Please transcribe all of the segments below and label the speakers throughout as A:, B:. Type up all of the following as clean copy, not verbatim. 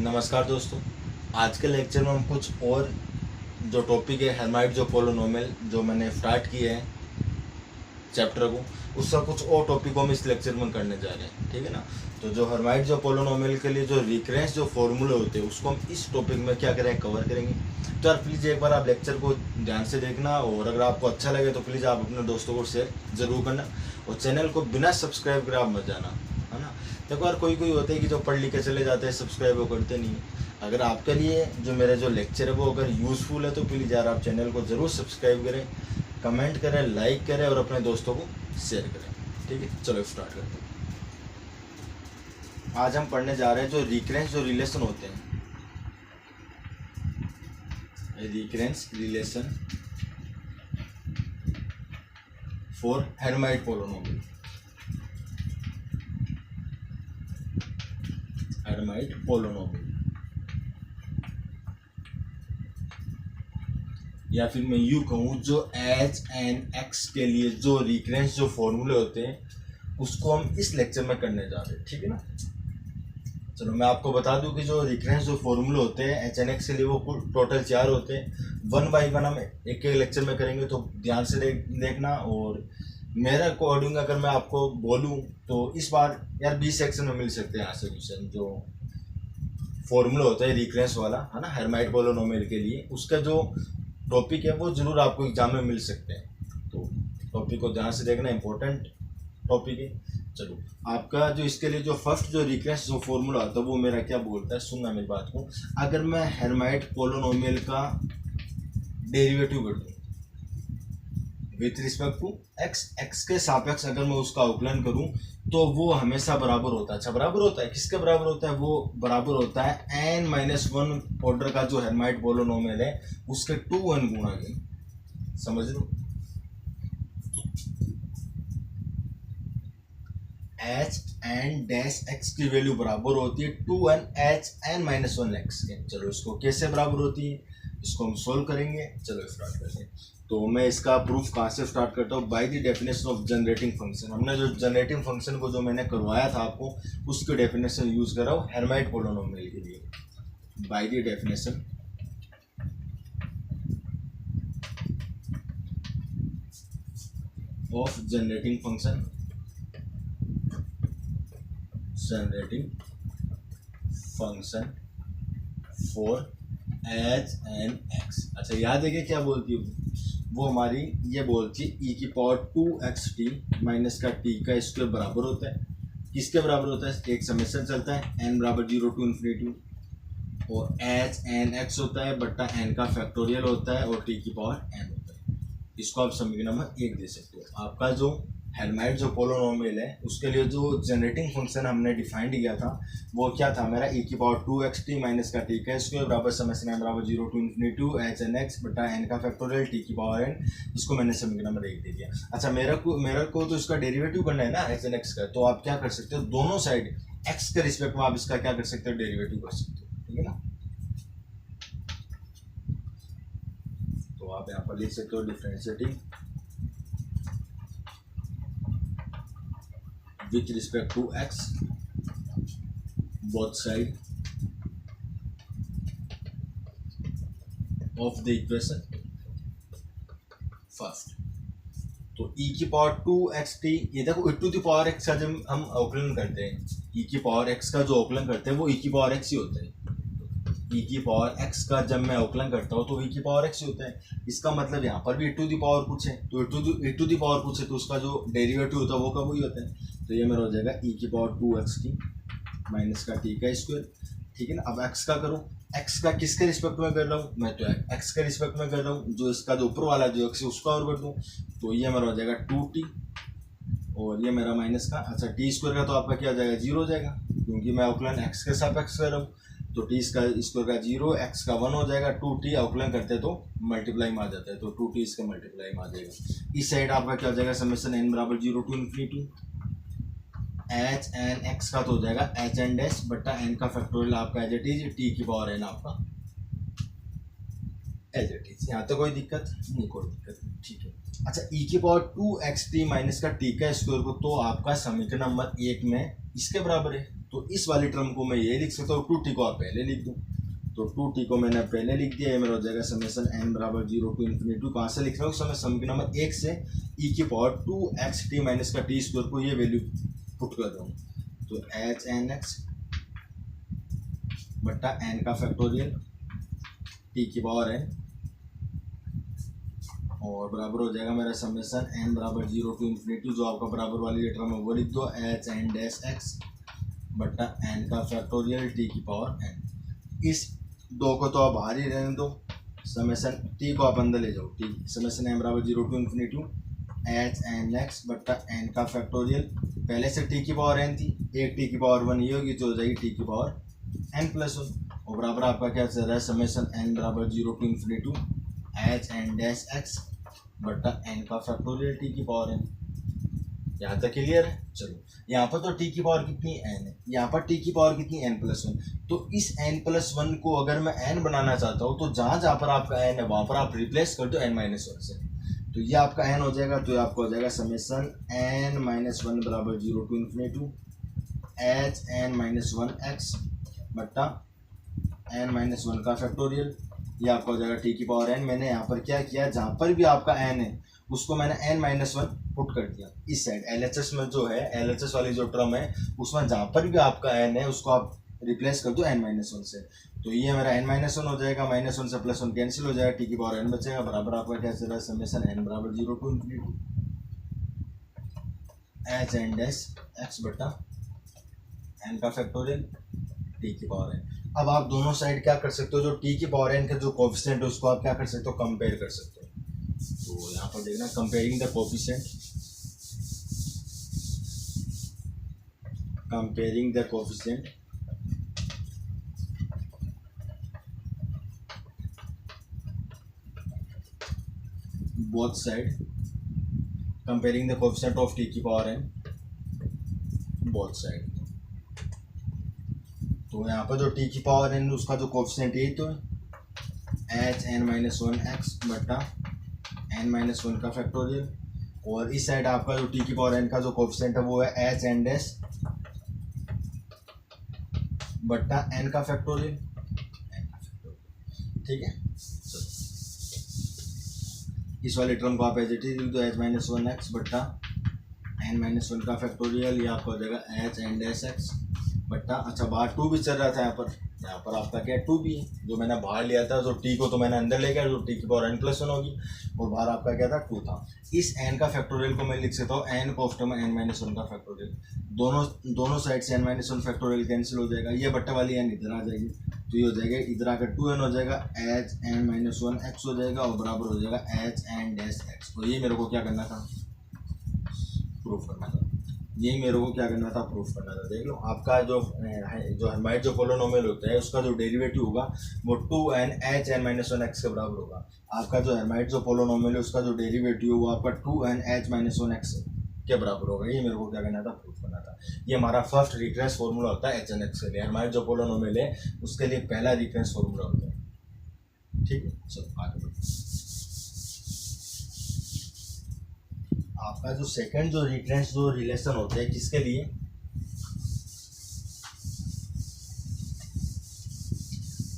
A: नमस्कार दोस्तों। आज के लेक्चर में हम कुछ और जो टॉपिक है हेर्माइट जो पोलोनोमियल जो मैंने स्टार्ट किया है चैप्टर को, उसका कुछ और टॉपिक हम इस लेक्चर में करने जा रहे हैं, ठीक है ना। तो जो हेर्माइट जो पोलोनोमियल के लिए जो रिकरेंस जो फॉर्मूले होते हैं उसको हम इस टॉपिक में क्या करेंगे, कवर करेंगे। तो यार प्लीज़ एक बार आप लेक्चर को ध्यान से देखना, और अगर आपको अच्छा लगे तो प्लीज़ आप अपने दोस्तों को शेयर ज़रूर करना, और चैनल को बिना सब्सक्राइब करे आप मत जाना, है ना। देखो यार कोई होते हैं कि जो पढ़ लिख के चले जाते हैं, सब्सक्राइब वो करते नहीं है। अगर आपके लिए जो मेरे जो लेक्चर है वो अगर यूज़फुल है तो प्लीज़ यार आप चैनल को ज़रूर सब्सक्राइब करें, कमेंट करें, लाइक करें और अपने दोस्तों को शेयर करें, ठीक है। चलो स्टार्ट करते हैं। आज हम पढ़ने जा रहे हैं जो रिकरेंस जो रिलेशन होते हैं, recurrence relation for Hermite polynomial, Hermite polynomial, या फिर मैं यूँ कहूँ जो एच एन एक्स के लिए जो रिकरेंस जो फॉर्मूले होते हैं उसको हम इस लेक्चर में करने जा रहे हैं, ठीक है ना। चलो मैं आपको बता दूं कि जो रिकरेंस जो फॉर्मूले होते हैं एच एन एक्स के लिए वो कुल टोटल 4 होते हैं। 1 बाई 1 हम एक एक लेक्चर में करेंगे, तो ध्यान से देखना। और मेरे अकॉर्डिंग अगर मैं आपको बोलूं तो इस बार यार 20 सेक्शन में मिल सकते हैं यहाँ से क्वेश्चन, जो फॉर्मूला होता है रिकरेंस वाला, है ना, हेर्माइट पोलोनोमियल के लिए उसका जो टॉपिक है वो जरूर आपको एग्जाम में मिल सकते हैं। तो टॉपिक को ध्यान से देखना, इंपॉर्टेंट टॉपिक है। चलो आपका जो इसके लिए जो फर्स्ट जो रिकरेंस जो फॉर्मूला होता है वो मेरा क्या बोलता है, सुनना मेरी बात को। अगर मैं हेर्माइट पोलोनोमियल का डेरिवेटिव कर दूँ विथ रिस्पेक्ट टू एक्स के सापेक्ष अगर मैं उसका अवकलन करूं तो वो हमेशा बराबर होता है। अच्छा बराबर होता है, किसके बराबर होता है? वो बराबर होता है n-1 ऑर्डर का जो हेर्माइट पोलोनोमियल है उसके 2n गुणा के। समझ लो, h n डैश x की वैल्यू बराबर होती है 2n h n-1 के। चलो इसको कैसे बराबर होती है इसको हम सोल्व करेंगे। चलो स्टार्ट करते हैं। तो मैं इसका प्रूफ कहाँ से स्टार्ट करता हूँ, bye the definition of generating function. हमने जो जनरेटिंग फंक्शन को जो मैंने करवाया था आपको उसकी डेफिनेशन यूज कर रहा हूँ हेर्माइट पोलोनोमियल के लिए। By the definition of generating function, generating function for H N X. अच्छा याद है कि क्या बोलती है वो हमारी, ये बोलती है ई की पावर 2xt माइनस का टी का स्क्वायर बराबर होता है, किसके बराबर होता है? एक समेशन चलता है n बराबर 0 टू इन्फिनिटी, और एच एन एक्स होता है बट्टा n का फैक्टोरियल होता है और टी की पावर n होता है। इसको आप समीकरण नंबर 1 दे सकते हो। आपका जो हेर्माइट जो पोलोनोमियल है उसके लिए जो जनरेटिंग फंक्शन हमने डिफाइंड किया था वो क्या था मेरा, ई की पावर 2xt माइनस का टी का स्क्वायर बराबर समेशन n बराबर 0 to infinity H N x बटा n का फैक्टोरियल टी की पावर n। इसको मैंने समीकरण नंबर 1 दे दिया। अच्छा मेरा को तो इसका डेरिवेटिव करना है ना एच एन एक्स का, तो आप क्या कर सकते हो, दोनों साइड एक्स के रिस्पेक्ट में आप इसका क्या कर सकते हो, डेरिवेटिव कर सकते हो, ठीक है ना। तो आप यहाँ पर लिख सकते हो differentiating with respect to x both side of the equation first। तो e की पावर 2xt, ये देखो e to the power x का जब हम अवकलन करते हैं, e की पावर x का जो अवकलन करते हैं वो e की पावर x ही होता है। e की पावर x का जब मैं अवकलन करता हूँ तो e की पावर x ही होता है। इसका मतलब यहाँ पर भी e टू द पावर कुछ है, तो e टू द पावर कुछ है तो उसका जो डेरिवेटिव होता है वो कब वही होता है। तो ये मेरा हो जाएगा e की पावर 2xt माइनस का टी का स्क्वायर, ठीक है ना। अब x का करूँ, x का किसके रिस्पेक्ट में कर रहा हूँ मैं, तो x के रिस्पेक्ट में कर रहा हूँ, जो इसका जो ऊपर वाला जो x है उसका और कर दूँ, तो ये मेरा हो जाएगा 2t और ये मेरा माइनस का, अच्छा टी स्क्वायर का तो आपका क्या हो जाएगा, 0 हो जाएगा क्योंकि मैं अवकलन x के सापेक्ष कर रहा हूँ। तो टी का स्क्वायर का 0, x का 1 हो जाएगा, 2t अवकलन करते तो मल्टीप्लाई में आ जाता है, तो 2t इसका मल्टीप्लाई में आ जाएगा। इस साइड आपका क्या हो जाएगा, समेशन n बराबर 0 to infinity H N X का तो हो जाएगा एच एन डैश बट्टा n का फैक्टोरियल आपका एज इट इज टी की पावर n आपका एज इट इज। यहाँ तो कोई दिक्कत नहीं, कोई दिक्कत नहीं, ठीक है। अच्छा e की पावर 2xt माइनस का टी का स्क्वायर को तो आपका समीकरण नंबर 1 में इसके बराबर है, तो इस वाली टर्म को मैं ये लिख सकता हूँ, 2t को आप पहले लिख दूँ, तो 2t को मैंने पहले लिख दिया, ये मेरा हो जाएगा समेशन n बराबर 0 टू इन्फिनिटी। कहाँ से लिख रहा हूँ, समय सम के नंबर 1 से e की पावर 2xt माइनस का टी स्क्वायर को ये वैल्यू पुट कर रहा हूँ, तो एच एन एक्स बट्टा n का फैक्टोरियल t की पावर n, और बराबर हो जाएगा मेरा समेशन n बराबर 0 टू इन्फिनिटी, जो आपका बराबर वाली टर्म है वो लिख दो, एच एन डैश एक्स बट्टा n का फैक्टोरियल t की पावर n। इस दो को तो आप बाहर ही रहने दो, समेशन t को आप अंदर ले जाओ, t समेशन n बराबर 0 to infinity H N X बट्टा n का फैक्टोरियल, पहले से t की पावर n थी, एक t की पावर 1 ये होगी, तो हो जाएगी t की पावर n प्लस 1, और बराबर आपका क्या चल रहा है, समेशन n बराबर 0 to infinity H N dash X बट्टा n का फैक्टोरियल t की पावर n। यहाँ तक क्लियर है। चलो यहाँ पर तो t की पावर कितनी n है, यहाँ पर t की पावर कितनी n प्लस 1, तो इस n प्लस 1 को अगर मैं n बनाना चाहता हूँ तो जहाँ जहाँ पर आपका n है वहाँ पर आप रिप्लेस कर दो n माइनस 1 से, तो ये आपका n हो जाएगा, तो ये आपका हो जाएगा समेशन n माइनस 1 बराबर 0 to infinity H N minus 1 X बट्टा n माइनस 1 का फैक्टोरियल, ये आपका हो जाएगा t की पावर n। मैंने यहाँ पर क्या किया, जहाँ पर भी आपका n है उसको मैंने n माइनस 1 पुट कर दिया इस साइड, LHS में जो है LHS वाली जो टर्म है उसमें जहाँ पर भी आपका n है उसको आप रिप्लेस कर दो n माइनस 1 से, तो ये मेरा n माइनस 1 हो जाएगा, माइनस 1 से प्लस 1 कैंसिल हो जाएगा, t की पावर n बचेगा, बराबर आपका क्या चल रहा है, समेशन n बराबर 0 to infinity H N dash X बट्टा n का फैक्टोरियल t की पावर n। अब आप दोनों साइड क्या कर सकते हो, जो t की पावर n का जो कोफिशिएंट है उसको आप क्या कर सकते हो, कंपेयर कर सकते हो, तो यहाँ पर देखना comparing the coefficient, comparing the coefficient both side, कंपेयरिंग द कोफिशिएंट ऑफ t की पावर n बोथ साइड, तो यहाँ पर जो t की पावर n उसका जो कोफिशिएंट है तो एच एन माइनस 1 एक्स बट्टा n माइनस 1 का फैक्टोरियल, और इस साइड आपका जो t की पावर n का जो कोफिशिएंट है वो है एच एन डैश बट्टा n का फैक्टोरियल, ठीक है। इस वाले टर्म को आप एज इट इज लिख दो, एच माइनस 1 एक्स बट्टा n माइनस 1 का फैक्टोरियल, ये आपका हो जाएगा एच एन डैश एक्स बट्टा, अच्छा बाहर 2 भी चल रहा था यहाँ पर आपका क्या 2 भी है, जो मैंने बाहर लिया था, जो t को तो मैंने अंदर ले गया, जो t की पावर n प्लस 1 होगी, और बाहर आपका क्या था 2 था। इस n का फैक्टोरियल को मैं लिख सकता हूँ n को टर्म n माइनस 1 का फैक्टोरियल, दोनों साइड से n माइनस 1 फैक्टोरियल कैंसिल हो जाएगा, ये बट्टे वाली n इधर आ जाएगी, तो ये हो जाएगा इधर आकर 2n हो जाएगा, एच एन माइनस 1 एक्स हो जाएगा, और बराबर हो जाएगा एच एन डैश एक्स। तो ये मेरे को क्या करना था, प्रूफ करना था, ये मेरे को क्या करना था, प्रूफ करना था। देख लो आपका जो हर्माइट जो पोलिनोमियल होता है उसका जो डेरिवेटिव होगा वो 2n h N minus 1 x के बराबर होगा। आपका जो हर्माइट जो पोलिनोमियल है उसका जो डेरिवेटिव वो आपका 2n एच माइनस 1 एक्स के बराबर होगा। ये मेरे को क्या करना था, प्रूफ करना था। ये हमारा फर्स्ट रिफरेंस फॉर्मूला होता है एच एन एक्स के लिए, हर्माइट जो पोलिनोमियल है उसके लिए पहला रिफरेंस फॉर्मूला होता है, ठीक है। चलो आगे बढ़ते, आपका जो सेकंड जो रिफरेंस जो रिलेशन होते हैं किसके लिए,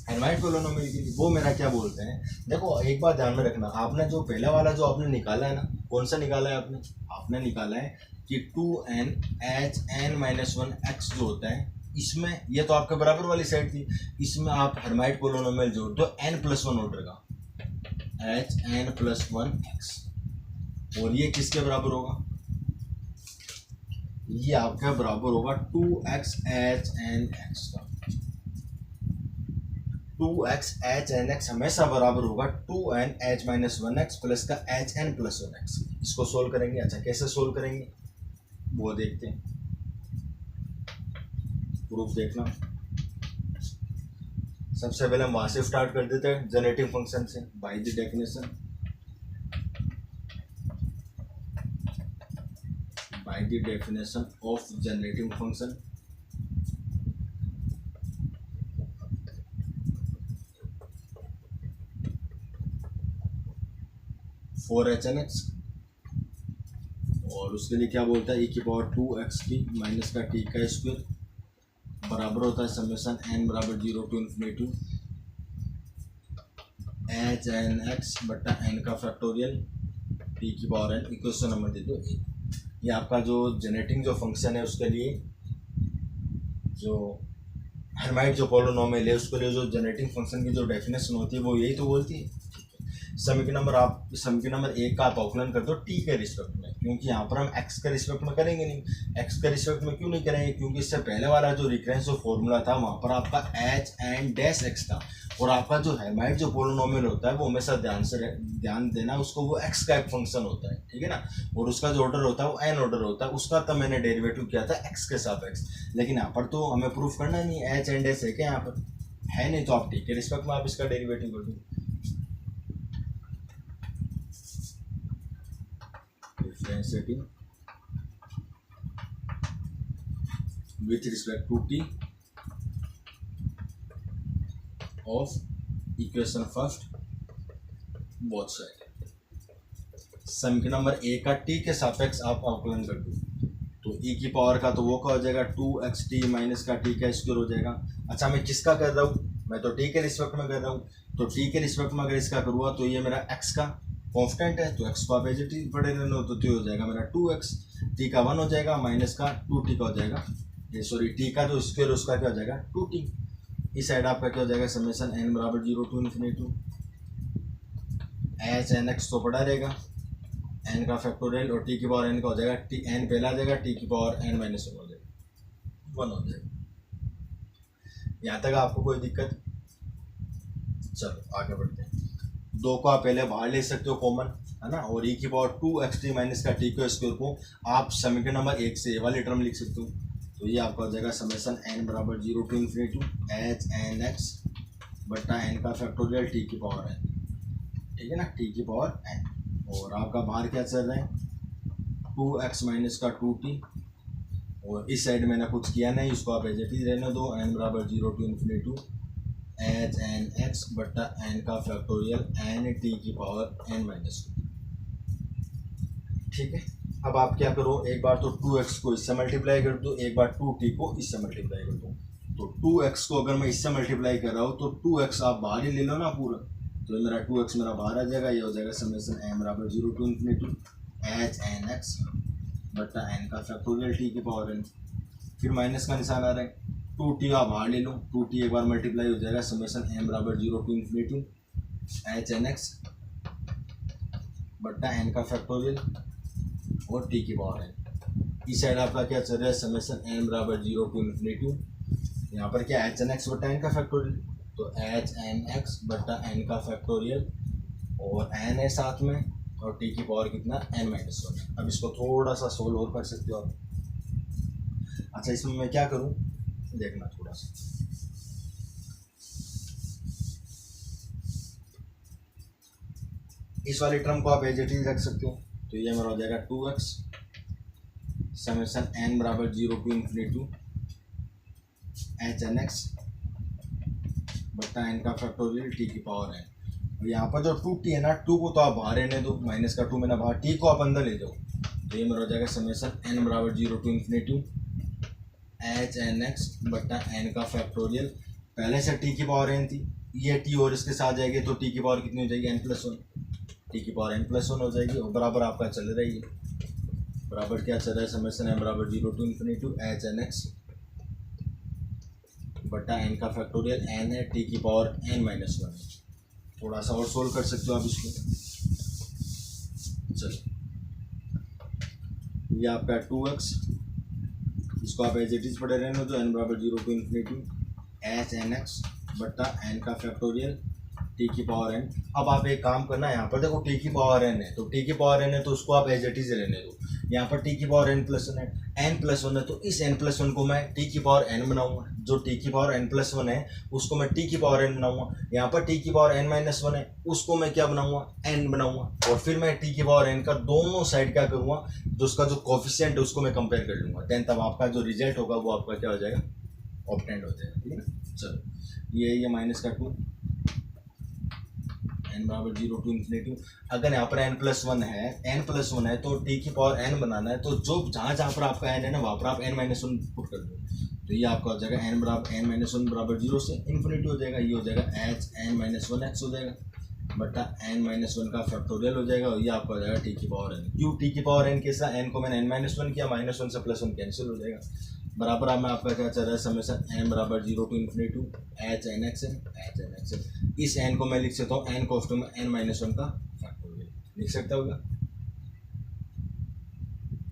A: हर्माइट पोलिनोमियल के लिए, वो मेरा क्या बोलते हैं। देखो एक बात ध्यान में रखना, आपने जो पहला वाला जो आपने निकाला है ना, कौन सा निकाला है आपने निकाला है कि 2n h N minus 1 x जो होता है, इसमें ये तो आपके बराबर वाली साइड थी, इसमें आप हर्माइट पोलिनोमियल जोड़ दो n प्लस 1 ऑर्डर का एच एन प्लस 1 एक्स, और ये किसके बराबर होगा, ये आपका बराबर होगा 2x एच एन एक्स का। 2x एच एन एक्स हमेशा बराबर होगा 2n H minus 1 x plus का एच एन प्लस 1 एक्स। इसको सोल्व करेंगे, अच्छा कैसे सोल्व करेंगे वो देखते हैं, प्रूफ देखना। सबसे पहले हम वहां से स्टार्ट कर देते हैं जनरेटिंग फंक्शन से, by the definition, by the definition of generating function, for H N X, और उसके लिए क्या बोलता है e की पावर 2x t माइनस का t का स्क्वायर बराबर होता है समेशन n बराबर 0 to infinity H N x बटा n का फैक्टोरियल t की पावर n। इक्वेशन नंबर दे दो 1। ये आपका जो जनरेटिंग जो फंक्शन है उसके लिए, जो हर्माइट जो पॉलिनोमियल है उसके लिए जो जनरेटिंग फंक्शन की जो डेफिनेशन होती है वो यही तो बोलती है। समीकरण नंबर 1 का आप आकलन कर दो टी के रिस्पेक्ट में, क्योंकि यहाँ पर हम एक्स के रिस्पेक्ट में करेंगे नहीं। एक्स के रिस्पेक्ट में क्यों नहीं करेंगे, क्योंकि इससे पहले वाला जो रिकरेंस जो फॉर्मूला था वहाँ पर आपका एच एन डैश एक्स था, और आपका जो हेर्माइट जो पोलिनोमियल होता है वो हमेशा ध्यान देना उसको, वो एक्स का एक फंक्शन होता है, ठीक है ना, और उसका जो ऑर्डर होता है वो एन ऑर्डर होता है उसका। तब मैंने डेरिवेटिव किया था एक्स के सापेक्ष, लेकिन यहाँ पर तो हमें प्रूफ करना नहीं, एच एन डैश है क्या यहाँ पर है नहीं, तो आप टी के रिस्पेक्ट में आप इसका डेरिवेटिव कर दो। Differentiating with respect to t of equation first both side। समीकरण नंबर 1 का t के सापेक्ष आप अवकलन कर दो, तो e की पावर का तो वो का हो जाएगा 2xt माइनस का t का स्क्वायर हो जाएगा। अच्छा मैं किसका कर रहा हूँ, मैं तो t के रिस्पेक्ट में कर रहा हूँ, तो t के रिस्पेक्ट में अगर इसका करूँगा तो ये मेरा x का कांस्टेंट है, तो x को आप एज इट इज पढ़े रहने हो, तो हो जाएगा मेरा 2x, t का 1 हो जाएगा माइनस का 2t का हो जाएगा, ये सॉरी t का जो स्क्वायर उसका क्या हो जाएगा 2t। इस साइड आपका क्या हो जाएगा समेशन n बराबर 0 to infinity H N X तो पड़ा रहेगा n का फैक्टोरियल, और t की पावर n का हो जाएगा t n पहला आ जाएगा, t की पावर n माइनस 1 हो जाएगा 1 हो जाएगा। यहाँ तक आपको कोई दिक्कत? चलो आगे बढ़ते हैं। 2 को आप पहले बाहर ले सकते हो कॉमन, है ना, और e की पावर 2xt माइनस का t के स्क्वायर को आप समीकरण नंबर 1 से ये वाली टर्म लिख सकते हो, तो ये आपका हो जाएगा समेशन n बराबर 0 to infinity H N x बटा n का फैक्टोरियल t की पावर n, ठीक है ना, t की पावर n। और आपका बाहर क्या चल रहा है 2x माइनस का 2t, और इस साइड मैंने कुछ किया नहीं, इसको आप एज इट इज रहने दो, n बराबर 0 to infinity H N x बटा एन का फैक्टोरियल एन टी की पावर एन माइनस 2, ठीक है। अब आप क्या करो, एक बार तो 2x को इससे मल्टीप्लाई कर दो, एक बार 2t को इससे मल्टीप्लाई कर दो। तो 2x को अगर मैं इससे मल्टीप्लाई कर रहा हूँ तो 2x आप बाहर ही ले लो ना पूरा, तो मेरा 2x मेरा बाहर आ जाएगा, ये हो जाएगा समेशन m बराबर 0 to infinity H N x बटा एन का फैक्टोरियल t की पावर n। फिर माइनस का निशान आ रहा है, 2t आप बाहर ले लो, 2t एक बार मल्टीप्लाई हो जाएगा समेशन m बराबर 0 to infinity H N x बटा एन का फैक्टोरियल और t की पावर n। इस साइड आपका क्या चल रहा है समेशन m बराबर 0 टू इन्फिनिटी, यहाँ पर क्या एच एन एक्स बटा एन का फैक्टोरियल, तो एच एन एक्स बटा एन का फैक्टोरियल और n है साथ में, और t की पावर कितना n माइनस 1। अब इसको थोड़ा सा सोल्व और कर सकते हो आप। अच्छा इसमें मैं क्या करूँ देखना थोड़ा सा, इस वाली टर्म को आप एज इट इज रख सकते हो, तो ये मेरा हो जाएगा 2x समेशन n बराबर 0 to infinity H N x बटा n का फैक्टोरियल t की पावर n। और यहाँ पर जो 2t है ना, 2 को तो आप बाहर रहने दो, माइनस का 2 मैंने बाहर, t को आप अंदर ले जाओ, तो ये मेरा हो जाएगा समेशन n बराबर 0 to infinity H N x बटा एन का फैक्टोरियल। पहले से t की पावर n थी, ये t और इसके साथ जाएगी तो t की पावर कितनी हो जाएगी n+1, t की पावर n+1 हो जाएगी, और बराबर आपका चल रही है, बराबर क्या चल रहा है समेशन m बराबर 0 to infinity H N x बटा एन का फैक्टोरियल n है, t की पावर n-1 है। थोड़ा सा और सोल्व कर सकते हो आप इसको। चलो ये आपका 2x, इसको आप एज इट इज पढ़े रहने हो, तो n बराबर 0 to infinity H N x बटा एन का फैक्टोरियल t की पावर n। अब आप एक काम करना, यहाँ पर देखो t की पावर n है, तो t की पावर n है तो उसको आप एज इट इज रहने दो। यहाँ पर t की पावर n+1 है, n+1 है तो इस n+1 को मैं t की पावर n बनाऊंगा, जो t की पावर n+1 है उसको मैं t की पावर n बनाऊंगा। यहाँ पर t की पावर n-1 है, उसको मैं क्या बनाऊंगा n बनाऊंगा, और फिर मैं t की पावर n का दोनों साइड क्या करूँगा, जो उसका जो कोफिशिएंट है उसको मैं कंपेयर कर लूँगा, देन तब आपका जो रिजल्ट होगा वो आपका क्या हो जाएगा ऑब्टेंड हो जाएगा, ठीक है। चलो ये माइनस का 2 n बराबर 0 टू इन्फिनिटी। अगर यहाँ पर n+1 है, तो t की पावर n बनाना है, तो जो जहाँ पर आपका n है ना वहाँ पर आप n-1 पुट कर दो, तो ये आपका हो जाएगा एन बराबर एन माइनस वन बराबर जीरो से इन्फिनिटी हो जाएगा। ये हो जाएगा H N minus one x हो जाएगा बटा एन माइनस वन का फैक्टोरियल हो जाएगा। और ये आपका हो जाएगा टी की पावर एन। क्यों टी की पावर एन कैसा, एन को मैंने एन माइनस वन किया, माइनस वन से प्लस वन कैंसिल हो जाएगा। बराबर अब मैं आपका क्या चल रहा है समेशन एन बराबर zero to infinity two h N x n h N x n. इस एन को मैं लिख सकता हूँ एन कोष्टक में एन माइनस वन का फैक्टोरियल लिख सकता होगा,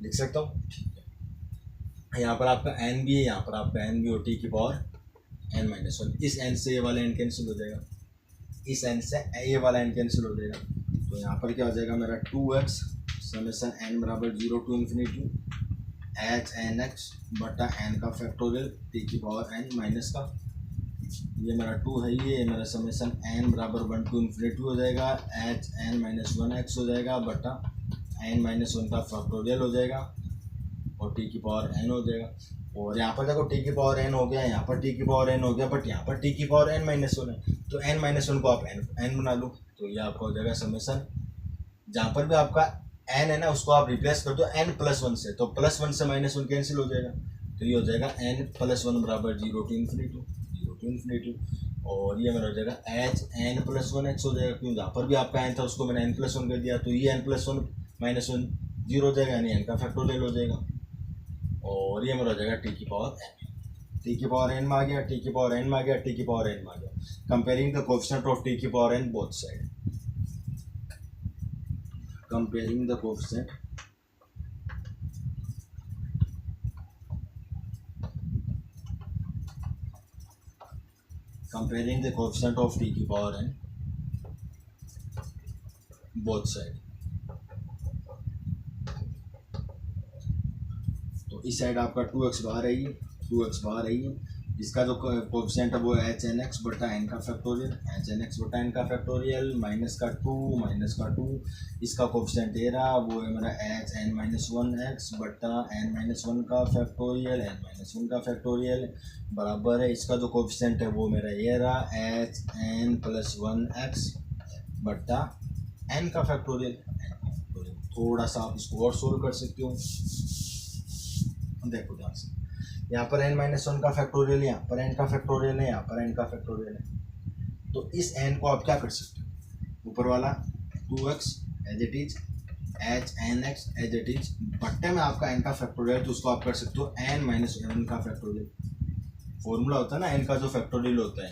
A: लिख सकता हूँ। यहाँ पर आपका एन भी है, यहाँ पर आपका एन भी हो टी की पावर एन माइनस वन। इस एन से ये वाला एन कैंसिल हो जाएगा, इस एन से ये वाला एन कैंसिल हो जाएगा। तो यहाँ पर क्या हो जाएगा मेरा 2x समेशन एन बराबर zero to infinity H N x बटा एन का फैक्टोरियल टी की पावर एन माइनस का, ये मेरा 2 है, ये मेरा समेशन एन बराबर 1 टू इन्फिनिटी हो जाएगा H N minus one x हो जाएगा बटा एन माइनस वन का फैक्टोरियल हो जाएगा और टी की पावर एन हो जाएगा। और यहाँ पर देखो टी की पावर एन हो गया, यहाँ पर टी की पावर एन हो गया, बट यहाँ पर टी की पावर एन माइनस वन है, तो एन माइनस वन को आप एन बना लो। तो ये आपका हो जाएगा समेशन, जहाँ पर भी आपका एन है ना उसको आप रिप्लेस कर दो एन प्लस वन से, तो प्लस वन से माइनस वन कैंसिल हो जाएगा। तो ये हो जाएगा एन प्लस वन बराबर जीरो टू इन्फिनिटी। और ये मेरा हो जाएगा H n plus one x हो जाएगा, क्योंकि जहाँ पर भी आपका एन था उसको मैंने एन प्लस वन कर दिया, तो ये n plus one minus one zero हो जाएगा, यानी एन का फैक्टोरियल हो जाएगा। और ये मेरा हो जाएगा टी की पावर एन, टी की पावर एन में आ गया, टी की पावर एन में आ गया, टी की पावर एन में आ गया। Comparing the coefficient of t की पावर एन बोथ साइड, कंपेयरिंग द कोएफिशिएंट of t की पावर n both side। तो इस साइड आपका 2x बाहर है, 2x बाहर है, इसका जो कोएफिशिएंट है वो एच एन एक्स बटा एन का फैक्टोरियल, एच एन एक्स बटा एन का फैक्टोरियल माइनस का 2 इसका कोएफिशिएंट ये रहा, वो है मेरा h N minus one x बटा एन माइनस वन का फैक्टोरियल, एन माइनस वन का फैक्टोरियल बराबर है, इसका जो कोएफिशिएंट है वो मेरा ये रहा h n plus one x बटा एन का फैक्टोरियल। थोड़ा सा आप इसको और सोल्व कर सकते हो, देखो ध्यान से, यहाँ पर n माइनस वन का फैक्टोरियल है, यहाँ पर n का फैक्टोरियल है, यहाँ पर n का फैक्टोरियल है। तो इस n को आप क्या कर सकते हो, ऊपर वाला 2x as it is h N x as it is बट्टे में आपका n का फैक्टोरियल, तो उसको आप कर सकते हो n माइनस वन का फैक्टोरियल। फॉर्मूला होता है ना n का जो फैक्टोरियल होता है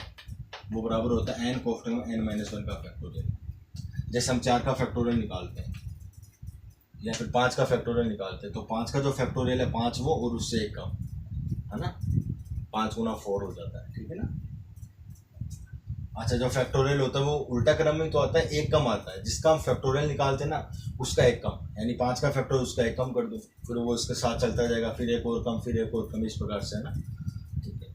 A: वो बराबर होता है n कोष्टक में n माइनस वन का फैक्टोरियल। जैसे हम 4 का फैक्टोरियल निकालते हैं या फिर 5 का फैक्टोरियल निकालते हैं, तो 5 का जो फैक्टोरियल है 5 वो और उससे एक कम है ना, 5 गुना 4 हो जाता है, ठीक है ना। अच्छा, जो फैक्टोरियल होता है वो उल्टा क्रम में तो आता है, एक कम आता है, जिसका हम फैक्टोरियल निकालते हैं ना उसका एक कम, यानी 5 का फैक्टोरियल उसका एक कम कर दो, फिर वो इसके साथ चलता जाएगा, फिर एक और कम, फिर एक और कम, इस प्रकार से है ना, ठीक है।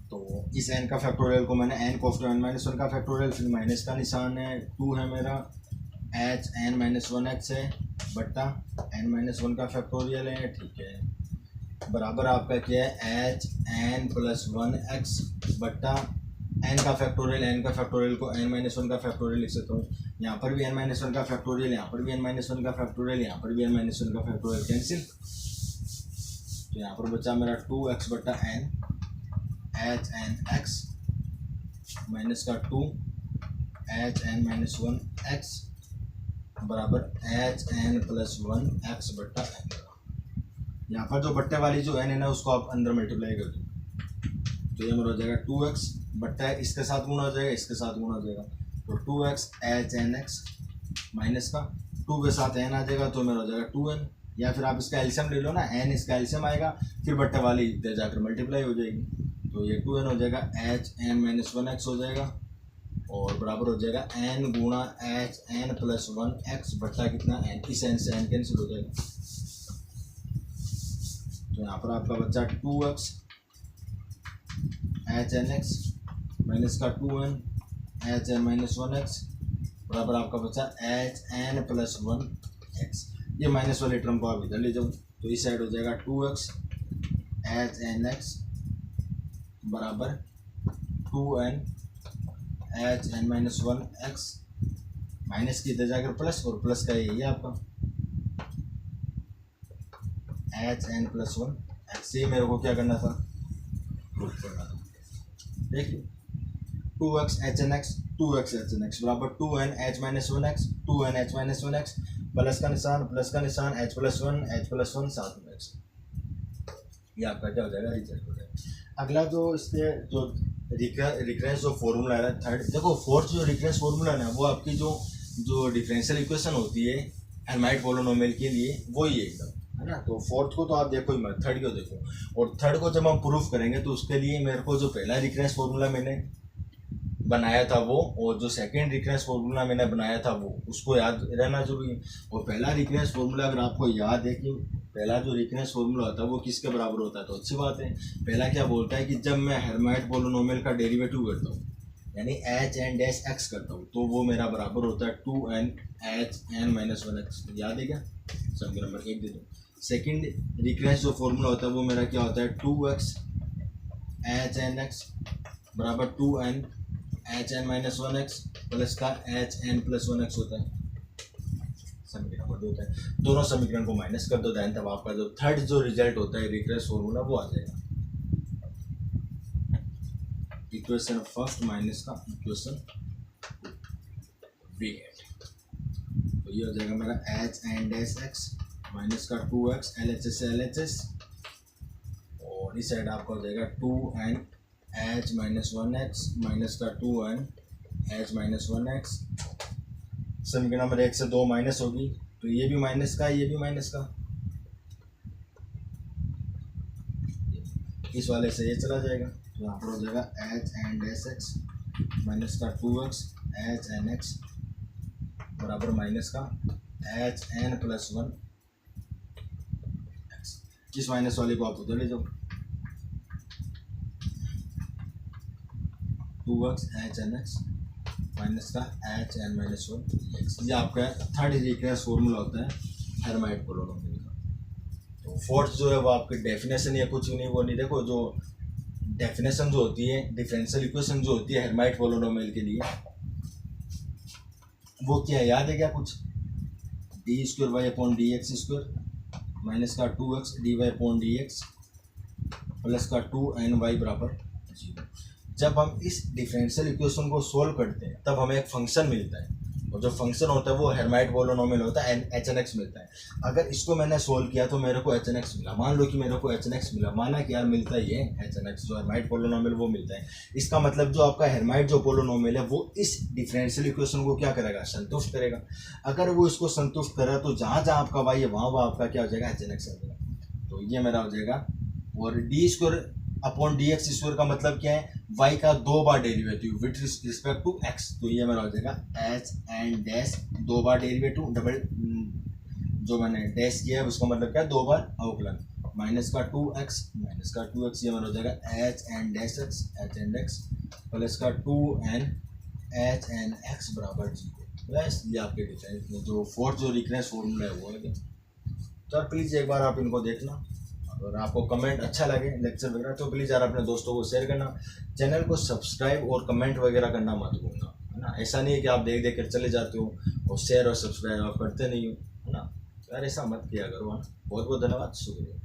A: तो इस n का फैक्टोरियल को मैंने n कोष्टक n माइनस वन का फैक्टोरियल, फिर माइनस का निशान है, 2 है मेरा, h N minus one x है बट्टा n माइनस वन का फैक्टोरियल है, ठीक है, बराबर आपका क्या है h n plus one x बट्टा एन का फैक्टोरियल, एन का फैक्टोरियल को n माइनस वन का फैक्टोरियल लिख सकता हूँ, यहाँ पर भी n माइनस वन का फैक्टोरियल, यहाँ पर भी n माइनस वन का फैक्टोरियल, यहाँ पर भी n माइनस वन का फैक्टोरियल कैंसिल, तो यहाँ पर बचा मेरा 2x बट्टा n h N x minus का 2 h N minus one x बराबर h n plus one x बट्टा एन। यहाँ पर जो बट्टे वाली जो एन है ना उसको आप अंदर मल्टीप्लाई कर दो, तो ये मेरा हो जाएगा 2x बट्टा इसके साथ गुणा हो जाएगा, इसके साथ गुणा हो जाएगा, तो 2x h N x minus का 2 के साथ n आ जाएगा, तो मेरा हो जाएगा 2n, या फिर आप इसका एलसीएम ले लो ना, n इसका एलसीएम आएगा, फिर बट्टे वाली इधर जाकर मल्टीप्लाई हो जाएगी, तो ये 2n हो जाएगा, H N minus one x हो जाएगा और बराबर हो जाएगा n गुणा h n plus one x बट्टा कितना n, इस n से n कैंसिल हो जाएगा, तो यहाँ पर आपका बच्चा 2x h N x minus का 2n h N minus one x बराबर आपका बच्चा h n plus one x. ये माइनस वाले टर्म को आप इधर ले जाओ, तो इस साइड हो जाएगा 2x एच एन एक्स बराबर 2n h N minus one x, minus की इधर जाकर प्लस, और प्लस का यही है आपका h n plus one x. ये मेरे को क्या करना था, देखिए 2x h N x 2x h N x बराबर 2n h minus 1x 2n h minus 1x plus का निशान h+1 साथ में x, ये आपका क्या हो जाएगा, रिजल्ट हो जाएगा। अगला जो इसके जो रिकरेंस जो फॉर्मूला है थर्ड, देखो फोर्थ जो रिकरेंस फॉर्मूला है ना वो आपकी जो डिफरेंशियल इक्वेशन होती है हेर्माइट पोलिनोमियल के लिए वो ही एकदम है ना। तो फोर्थ को तो आप देखो ही मत, थर्ड को देखो, और थर्ड को जब हम प्रूफ करेंगे तो उसके लिए मेरे को जो पहला रिकरेंस फॉर्मूला मैंने बनाया था वो, और जो सेकंड रिकरेंस फॉर्मूला मैंने बनाया था वो, उसको याद रहना जरूरी है। और पहला रिकरेंस फॉर्मूला अगर आपको याद है कि पहला जो रिकरेंस फॉर्मूला होता है वो किसके बराबर होता है, तो अच्छी बात है। पहला क्या बोलता है कि जब मैं हेर्माइट पोलिनोमियल का डेरिवेटिव करता हूँ यानी एच एन डैश एक्स करता हूँ तो वो मेरा बराबर होता है 2n h n - 1x, याद है क्या, समीकरण नंबर 1 दे दो। सेकंड रिकरेंस जो फॉर्मूला होता है वो मेरा क्या होता है 2x h n x बराबर 2n h n - 1x plus का h n + 1x होता है, समीकरण नंबर 2 होता है। दोनों समीकरण को माइनस कर दो देन तब आपका जो थर्ड जो रिजल्ट होता है रिकरेंस फॉर्मूला वो आ जाएगा। इक्वेशन फर्स्ट माइनस का इक्वेशन वी गेट, तो ये हो जाएगा मेरा h N dash x minus का 2x LHS से LHS, और इस साइड आपका हो जाएगा 2n h - 1x माइनस का 2n h - 1x, समीकरण नंबर 1 से 2 माइनस होगी तो ये भी माइनस का ये भी माइनस का, इस वाले से ये चला जाएगा तो यहाँ पर हो जाएगा H N dash x minus का 2x h n x बराबर माइनस का h n + 1 x, इस माइनस वाले को आप उधर ले जाओ 2x h n x minus का h n - 1 x, ये आपका थर्ड रिकरेंस फॉर्मूला होता है हेर्माइट पोलिनोमियल का। तो फोर्थ जो है वो आपकी डेफिनेशन या कुछ नहीं, वो नहीं, देखो जो डेफिनेशन जो होती है डिफरेंशियल इक्वेशन जो होती है हेर्माइट पोलिनोमियल के लिए वो क्या है, याद है क्या कुछ, d²y/dx² माइनस का 2x dy/dx प्लस का 2ny बराबर 0। जब हम इस डिफरेंशियल इक्वेशन को सोल्व करते हैं तब हमें एक फंक्शन मिलता है, और जो फंक्शन होता है वो हेर्माइट पोलिनोमियल होता है, hn(x) मिलता है। अगर इसको मैंने सोल्व किया तो मेरे को hn(x) मिला, मान लो कि मेरे को hn(x) मिला, माना कि यार मिलता ही है hn(x) जो हेर्माइट पोलिनोमियल वो मिलता है। इसका मतलब जो आपका हेर्माइट जो पोलिनोमियल है वो इस डिफरेंशियल इक्वेशन को क्या करेगा, संतुष्ट करेगा। अगर वो इसको संतुष्ट करे तो जहाँ जहाँ आपका y है वहाँ वहाँ आपका क्या हो जाएगा, hn(x) आ जाएगा। तो ये मेरा हो जाएगा, और d²/dx² का मतलब क्या है, y का 2 बार derivative with respect to x, तो ये मेरा हो जाएगा h एंड डैश 2 बार डेरिवेटिव, डबल जो मैंने डैश किया है उसका मतलब क्या है 2 बार अवकलन, माइनस का 2x ये मेरा हो जाएगा h and dash x plus का 2n h एंड x बराबर 0। बस ये आपके डिफरेंस में जो फोर्थ जो रिकरेंस फॉर्मूला है वो है। तो प्लीज़ एक बार आप इनको देखना, अगर आपको कमेंट अच्छा लगे लेक्चर वगैरह तो प्लीज़ यार अपने दोस्तों को शेयर करना, चैनल को सब्सक्राइब और कमेंट वगैरह करना मत भूलना, है ना। ऐसा नहीं है कि आप देख देख कर चले जाते हो और शेयर और सब्सक्राइब आप करते नहीं हो, है ना। यार ऐसा मत किया करो, है ना। बहुत बहुत धन्यवाद, शुक्रिया।